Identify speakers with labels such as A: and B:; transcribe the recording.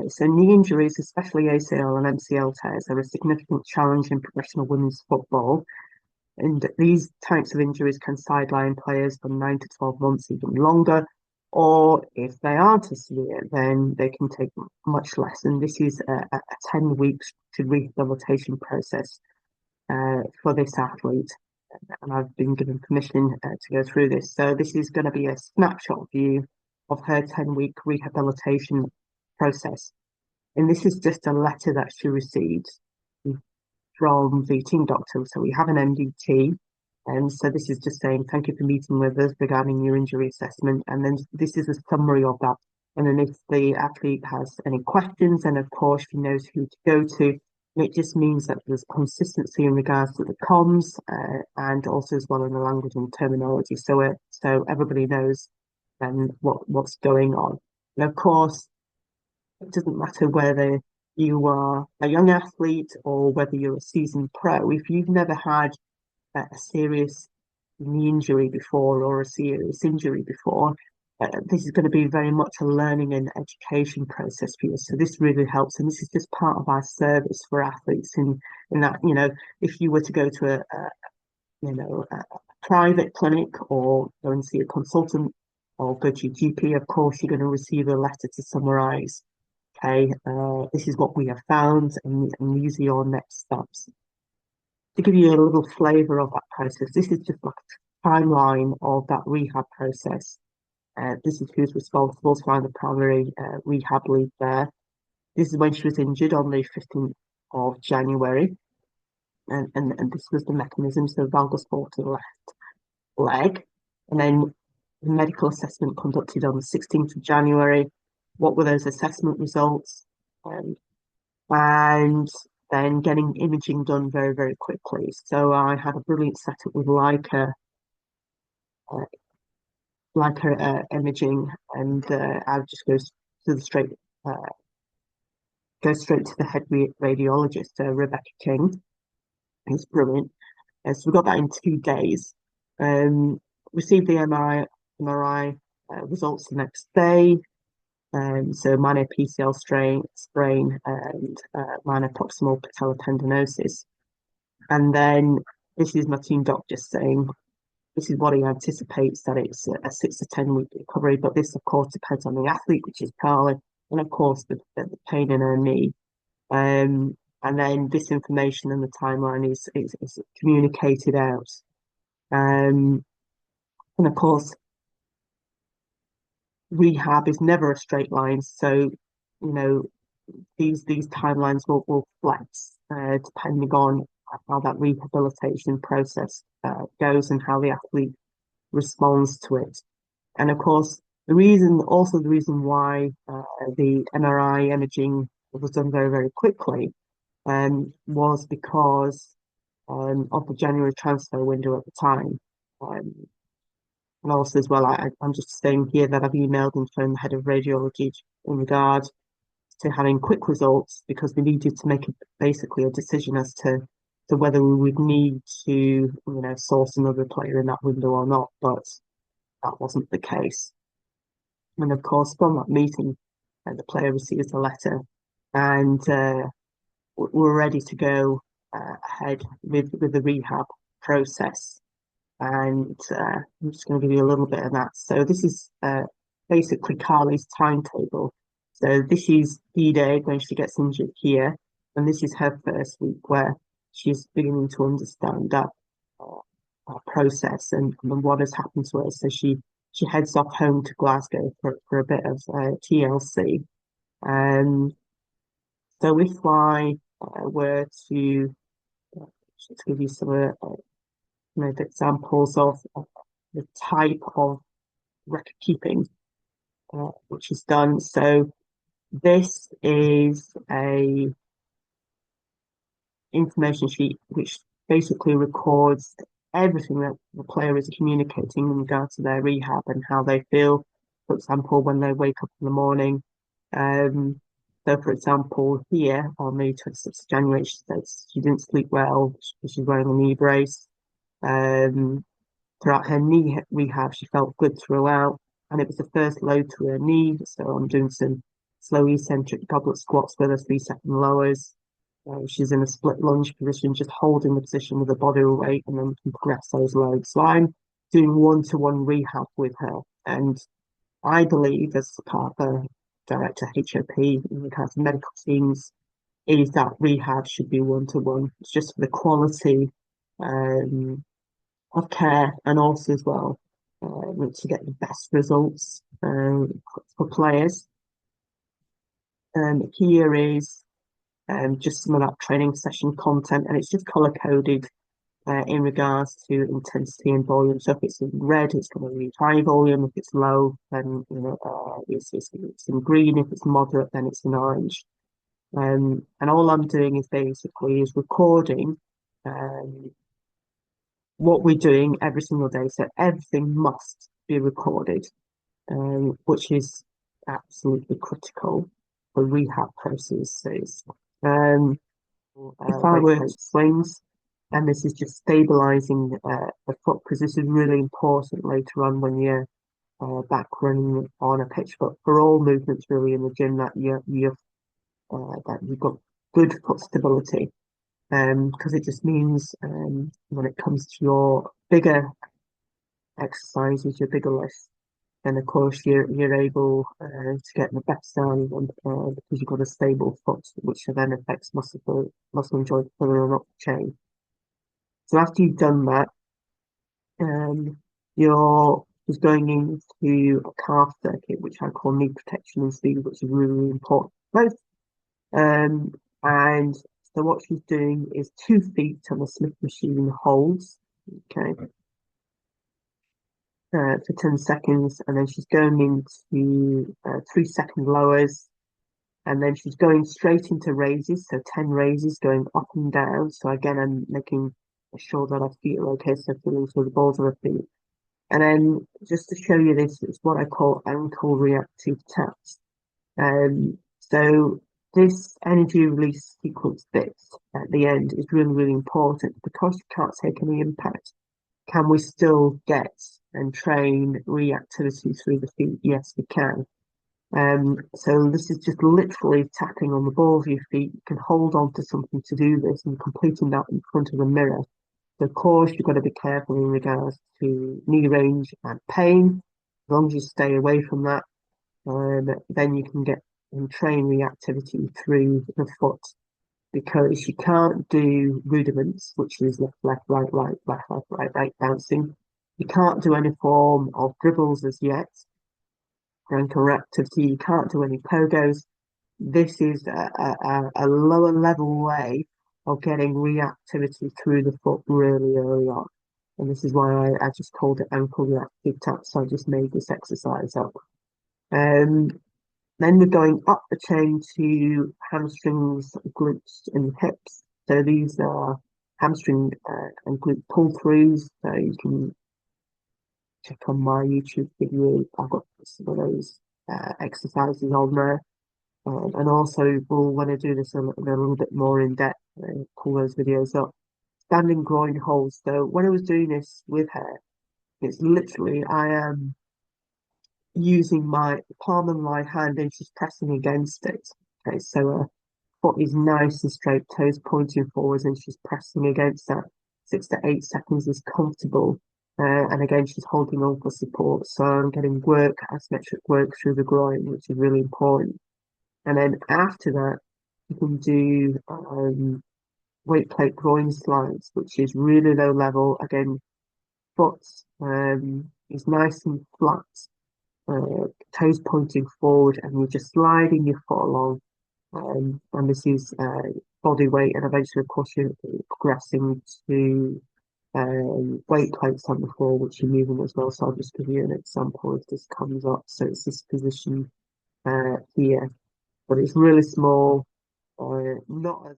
A: Okay, so knee injuries, especially ACL and MCL tears, are a significant challenge in professional women's football. And these types of injuries can sideline players for 9 to 12 months, even longer. Or if they aren't as severe, then they can take much less. And this is a 10-week rehabilitation process for this athlete. And I've been given permission to go through this. So this is going to be a snapshot view of her 10-week rehabilitation process. And this is just a letter that she received from the team doctor. So we have an MDT. And so this is just saying, thank you for meeting with us regarding your injury assessment. And then this is a summary of that. And then if the athlete has any questions, and of course she knows who to go to. It just means that there's consistency in regards to the comms and also as well in the language and terminology. So everybody knows what's going on. And of course, it doesn't matter whether you are a young athlete or whether you're a seasoned pro. If you've never had a serious knee injury before or a serious injury before, this is going to be very much a learning and education process for you. So this really helps, and this is just part of our service for athletes. In that, if you were to go to a private clinic or go and see a consultant or go to your GP, of course you're going to receive a letter to summarise. Okay, this is what we have found, and these are your next steps. To give you a little flavour of that process, this is just like a timeline of that rehab process. This is who's responsible, so I'm the primary rehab lead there. This is when she was injured on the 15th of January, and this was the mechanism, so valgus ball to the left leg, and then the medical assessment conducted on the 16th of January. What were those assessment results? And then getting imaging done very, very quickly. So I had a brilliant setup with uh, Leica imaging, and I would just to the straight uh, go straight to the head radiologist, Rebecca King. It's brilliant. So we got that in 2 days. Received the MRI results the next day. So minor PCL sprain and minor proximal patellotendinosis. And then this is my team doctor saying this is what he anticipates, that it's a 6 to 10 week recovery. But this, of course, depends on the athlete, which is Carly, and of course the pain in her knee. And then this information and the timeline is communicated out. And of course, rehab is never a straight line. So, these timelines will flex depending on how that rehabilitation process goes and how the athlete responds to it. And of course, the reason why the MRI imaging was done very, very quickly was because of the January transfer window at the time. And also as well, I'm just saying here that I've emailed and phoned the head of radiology in regard to having quick results because we needed to make basically a decision as to whether we would need to, source another player in that window or not. But that wasn't the case. And of course, from that meeting, the player receives a letter, and we're ready to go ahead with the rehab process. And I'm just going to give you a little bit of that. So this is basically Carly's timetable. So this is D-Day when she gets injured here, and this is her first week where she's beginning to understand that process and what has happened to her. So she heads off home to Glasgow for a bit of TLC. So if I were to just give you some examples of the type of record keeping which is done. So this is a information sheet which basically records everything that the player is communicating in regard to their rehab and how they feel. For example, when they wake up in the morning. So, for example, here on the 26th of January, she says she didn't sleep well. She's wearing a knee brace. Throughout her knee rehab, she felt good throughout, and it was the first load to her knee. So I'm doing some slow eccentric goblet squats with her 3 second lowers. She's in a split lunge position, just holding the position with her body weight, and then can progress those loads. So I'm doing one-to-one rehab with her, and I believe, as part of the director HOP in regards to medical teams, is that rehab should be one-to-one. It's just for the quality um, of care, and also as well to get the best results for players. Here is just some of that training session content, and it's just color coded in regards to intensity and volume. So if it's in red, it's going to be high volume. If it's low, then it's in green. If it's moderate, then it's in orange. And all I'm doing is basically recording um, what we're doing every single day. So everything must be recorded, which is absolutely critical for rehab processes. Um, if I were to swings, and this is just stabilizing the foot, because this is really important later on when you're back running on a pitch. But for all movements really in the gym, that you've got good foot stability, because it just means when it comes to your bigger exercises, your bigger lifts, then of course you're able to get the best out of them because you've got a stable foot, which then affects muscle and joint further up the chain. So after you've done that, you're just going into a calf circuit, which I call knee protection and speed, which is really, really important. Both. And so what she's doing is 2 feet on the Smith machine holds, okay, for 10 seconds, and then she's going into 3 second lowers, and then she's going straight into raises, so 10 raises going up and down. So again, I'm making sure that her feet are okay, so feeling through the balls of her feet. And then just to show you this, it's what I call ankle reactive taps. So this energy release sequence bit at the end is really, really important because you can't take any impact. Can we still get and train reactivity through the feet? Yes, we can. So this is just literally tapping on the balls of your feet. You can hold on to something to do this, and completing that in front of the mirror. So of course, you've got to be careful in regards to knee range and pain. As long as you stay away from that, then you can get and train reactivity through the foot, because you can't do rudiments, which is left, left, right, right, left, left, right, right bouncing. You can't do any form of dribbles as yet. Ankle activity, you can't do any pogos. This is a lower level way of getting reactivity through the foot really early on. And this is why I just called it ankle reactive taps. So I just made this exercise up. Then we're going up the chain to hamstrings, glutes, and hips. So these are hamstring and glute pull throughs. So you can check on my YouTube video. I've got some of those exercises on there. And also, we'll want to do this a little bit more in depth, pull those videos up. Standing groin holds. So when I was doing this with her, it's literally, I am using my palm of my hand and she's pressing against it. Okay, so her foot is nice and straight, toes pointing forwards, and she's pressing against that. 6 to 8 seconds is comfortable. And again, she's holding on for support. So I'm getting work, asymmetric work through the groin, which is really important. And then after that, you can do weight plate groin slides, which is really low level. Again, foot is nice and flat, toes pointing forward, and you're just sliding your foot along. And this is body weight, and eventually, of course, you're progressing to weight plates on the floor, which you're moving as well. So I'll just give you an example if this comes up. So it's this position here, but it's really small, not as